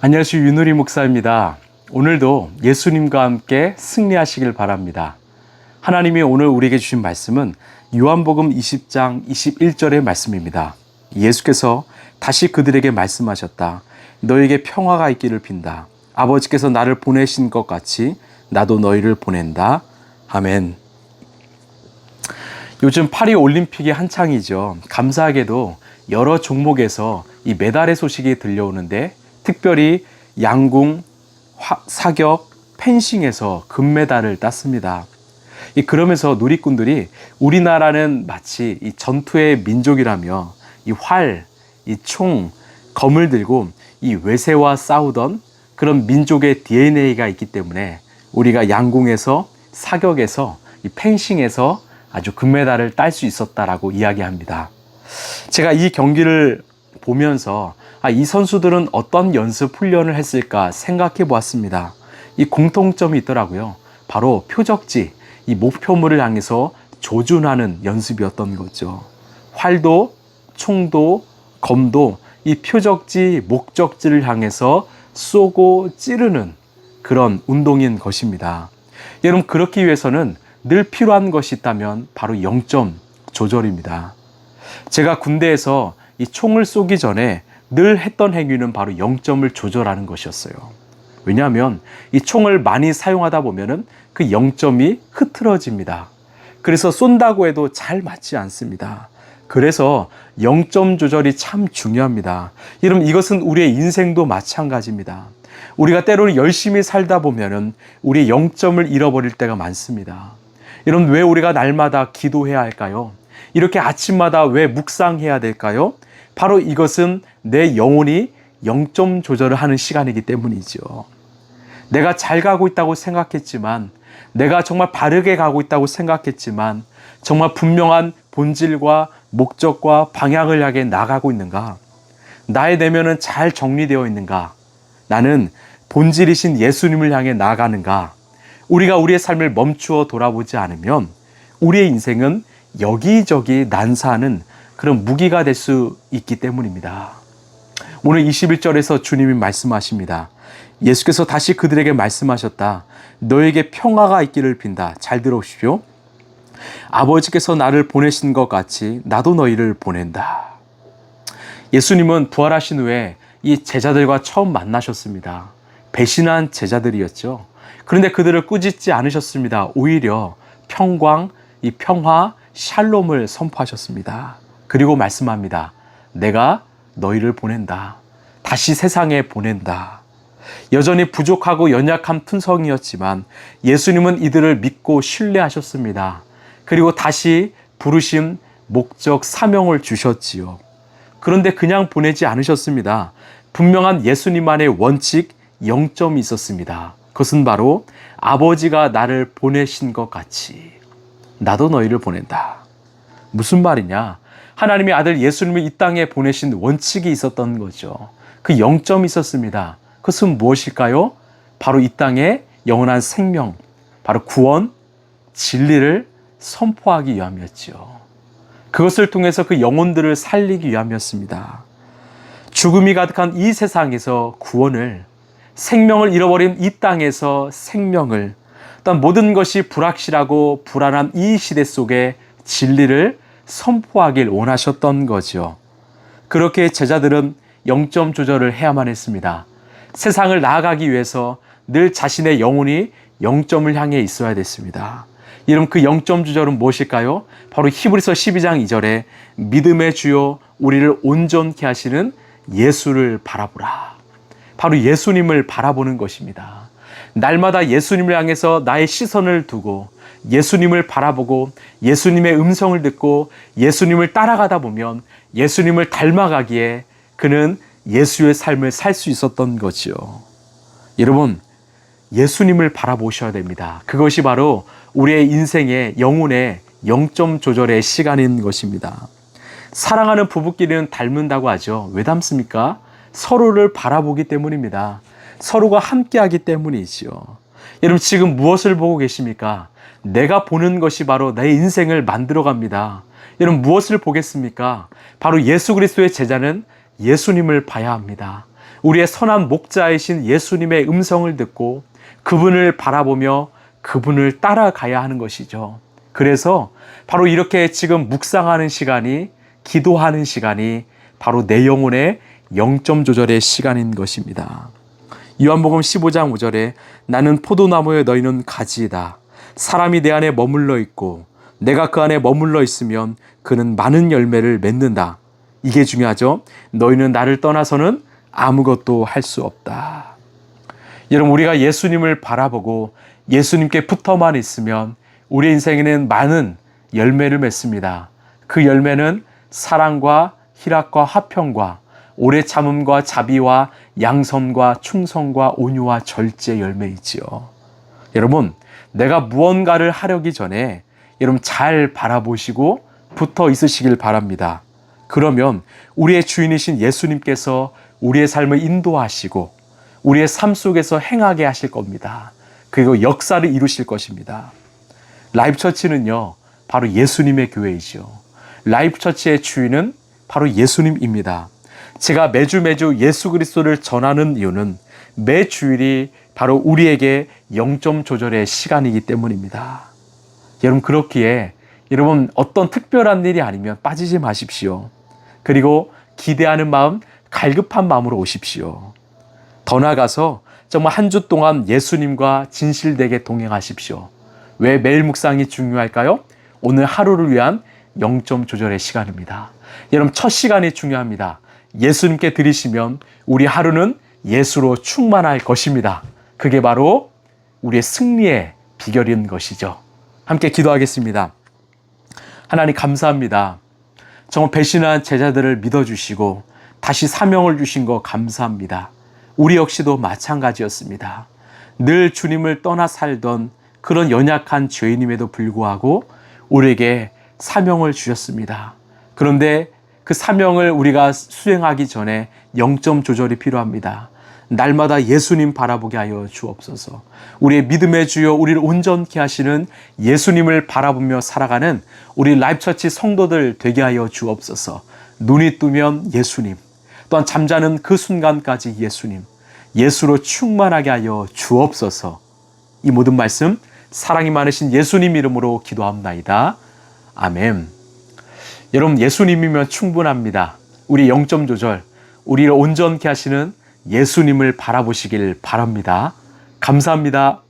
안녕하세요. 윤우리 목사입니다. 오늘도 예수님과 함께 승리하시길 바랍니다. 하나님이 오늘 우리에게 주신 말씀은 요한복음 20장 21절의 말씀입니다. 예수께서 다시 그들에게 말씀하셨다. 너에게 평화가 있기를 빈다. 아버지께서 나를 보내신 것 같이 나도 너희를 보낸다. 아멘. 요즘 파리 올림픽이 한창이죠. 감사하게도 여러 종목에서 이 메달의 소식이 들려오는데 특별히 양궁, 사격, 펜싱에서 금메달을 땄습니다. 그러면서 누리꾼들이 우리나라는 마치 이 전투의 민족이라며 이 활, 이 총, 검을 들고 이 외세와 싸우던 그런 민족의 DNA가 있기 때문에 우리가 양궁에서, 사격에서, 이 펜싱에서 아주 금메달을 딸 수 있었다라고 이야기합니다. 제가 이 경기를 보면서 이 선수들은 어떤 연습 훈련을 했을까 생각해 보았습니다. 이 공통점이 있더라고요. 바로 표적지, 이 목표물을 향해서 조준하는 연습이었던 거죠. 활도, 총도, 검도 이 표적지, 목적지를 향해서 쏘고 찌르는 그런 운동인 것입니다. 여러분, 그렇기 위해서는 늘 필요한 것이 있다면 바로 영점 조절입니다. 제가 군대에서 이 총을 쏘기 전에 늘 했던 행위는 바로 영점을 조절하는 것이었어요. 왜냐하면 이 총을 많이 사용하다 보면은 그 영점이 흐트러집니다. 그래서 쏜다고 해도 잘 맞지 않습니다. 그래서 영점 조절이 참 중요합니다. 여러분, 이것은 우리의 인생도 마찬가지입니다. 우리가 때로는 열심히 살다 보면은 우리의 영점을 잃어버릴 때가 많습니다. 여러분, 왜 우리가 날마다 기도해야 할까요? 이렇게 아침마다 왜 묵상해야 될까요? 바로 이것은 내 영혼이 영점 조절을 하는 시간이기 때문이죠. 내가 잘 가고 있다고 생각했지만, 내가 정말 바르게 가고 있다고 생각했지만, 정말 분명한 본질과 목적과 방향을 향해 나가고 있는가? 나의 내면은 잘 정리되어 있는가? 나는 본질이신 예수님을 향해 나아가는가? 우리가 우리의 삶을 멈추어 돌아보지 않으면 우리의 인생은 여기저기 난사하는 그런 무기가 될 수 있기 때문입니다. 오늘 21절에서 주님이 말씀하십니다. 예수께서 다시 그들에게 말씀하셨다. 너에게 평화가 있기를 빈다. 잘 들어오십시오. 아버지께서 나를 보내신 것 같이 나도 너희를 보낸다. 예수님은 부활하신 후에 이 제자들과 처음 만나셨습니다. 배신한 제자들이었죠. 그런데 그들을 꾸짖지 않으셨습니다. 오히려 평강, 이 평화, 샬롬을 선포하셨습니다. 그리고 말씀합니다. 내가 너희를 보낸다. 다시 세상에 보낸다. 여전히 부족하고 연약한 푼성이었지만 예수님은 이들을 믿고 신뢰하셨습니다. 그리고 다시 부르심, 목적, 사명을 주셨지요. 그런데 그냥 보내지 않으셨습니다. 분명한 예수님만의 원칙, 영점이 있었습니다. 그것은 바로 아버지가 나를 보내신 것 같이 나도 너희를 보낸다. 무슨 말이냐? 하나님의 아들 예수님을 이 땅에 보내신 원칙이 있었던 거죠. 그 영점이 있었습니다. 그것은 무엇일까요? 바로 이 땅에 영원한 생명, 바로 구원, 진리를 선포하기 위함이었죠. 그것을 통해서 그 영혼들을 살리기 위함이었습니다. 죽음이 가득한 이 세상에서 구원을, 생명을 잃어버린 이 땅에서 생명을, 또한 모든 것이 불확실하고 불안한 이 시대 속에 진리를 선포하길 원하셨던 거죠. 그렇게 제자들은 영점 조절을 해야만 했습니다. 세상을 나아가기 위해서 늘 자신의 영혼이 영점을 향해 있어야 됐습니다. 여러분, 그 영점 조절은 무엇일까요? 바로 히브리서 12장 2절에 믿음의 주요 우리를 온전케 하시는 예수를 바라보라. 바로 예수님을 바라보는 것입니다. 날마다 예수님을 향해서 나의 시선을 두고 예수님을 바라보고 예수님의 음성을 듣고 예수님을 따라가다 보면 예수님을 닮아가기에 그는 예수의 삶을 살 수 있었던 거지요. 여러분, 예수님을 바라보셔야 됩니다. 그것이 바로 우리의 인생의 영혼의 영점 조절의 시간인 것입니다. 사랑하는 부부끼리는 닮는다고 하죠. 왜 닮습니까? 서로를 바라보기 때문입니다. 서로가 함께하기 때문이지요. 여러분, 지금 무엇을 보고 계십니까? 내가 보는 것이 바로 내 인생을 만들어갑니다. 여러분, 무엇을 보겠습니까? 바로 예수 그리스도의 제자는 예수님을 봐야 합니다. 우리의 선한 목자이신 예수님의 음성을 듣고 그분을 바라보며 그분을 따라가야 하는 것이죠. 그래서 바로 이렇게 지금 묵상하는 시간이, 기도하는 시간이 바로 내 영혼의 영점 조절의 시간인 것입니다. 요한복음 15장 5절에 나는 포도나무에 너희는 가지이다. 사람이 내 안에 머물러 있고 내가 그 안에 머물러 있으면 그는 많은 열매를 맺는다. 이게 중요하죠. 너희는 나를 떠나서는 아무것도 할 수 없다. 여러분, 우리가 예수님을 바라보고 예수님께 붙어만 있으면 우리 인생에는 많은 열매를 맺습니다. 그 열매는 사랑과 희락과 화평과 오래 참음과 자비와 양선과 충성과 온유와 절제 열매이지요. 여러분, 내가 무언가를 하려기 전에 여러분 잘 바라보시고 붙어 있으시길 바랍니다. 그러면 우리의 주인이신 예수님께서 우리의 삶을 인도하시고 우리의 삶 속에서 행하게 하실 겁니다. 그리고 역사를 이루실 것입니다. 라이프처치는요, 바로 예수님의 교회이죠. 라이프처치의 주인은 바로 예수님입니다. 제가 매주 예수 그리스도를 전하는 이유는 매 주일이 바로 우리에게 영점 조절의 시간이기 때문입니다. 여러분, 그렇기에 여러분 어떤 특별한 일이 아니면 빠지지 마십시오. 그리고 기대하는 마음, 갈급한 마음으로 오십시오. 더 나아가서 정말 한 주 동안 예수님과 진실되게 동행하십시오. 왜 매일 묵상이 중요할까요? 오늘 하루를 위한 영점 조절의 시간입니다. 여러분, 첫 시간이 중요합니다. 예수님께 드리시면 우리 하루는 예수로 충만할 것입니다. 그게 바로 우리의 승리의 비결인 것이죠. 함께 기도하겠습니다. 하나님, 감사합니다. 정말 배신한 제자들을 믿어주시고 다시 사명을 주신 거 감사합니다. 우리 역시도 마찬가지였습니다. 늘 주님을 떠나 살던 그런 연약한 죄인임에도 불구하고 우리에게 사명을 주셨습니다. 그런데 그 사명을 우리가 수행하기 전에 영점 조절이 필요합니다. 날마다 예수님 바라보게 하여 주옵소서. 우리의 믿음의 주여, 우리를 온전케 하시는 예수님을 바라보며 살아가는 우리 라이프처치 성도들 되게 하여 주옵소서. 눈이 뜨면 예수님, 또한 잠자는 그 순간까지 예수님, 예수로 충만하게 하여 주옵소서. 이 모든 말씀 사랑이 많으신 예수님 이름으로 기도합나이다. 아멘. 여러분, 예수님이면 충분합니다. 우리 영점 조절, 우리를 온전케 하시는 예수님을 바라보시길 바랍니다. 감사합니다.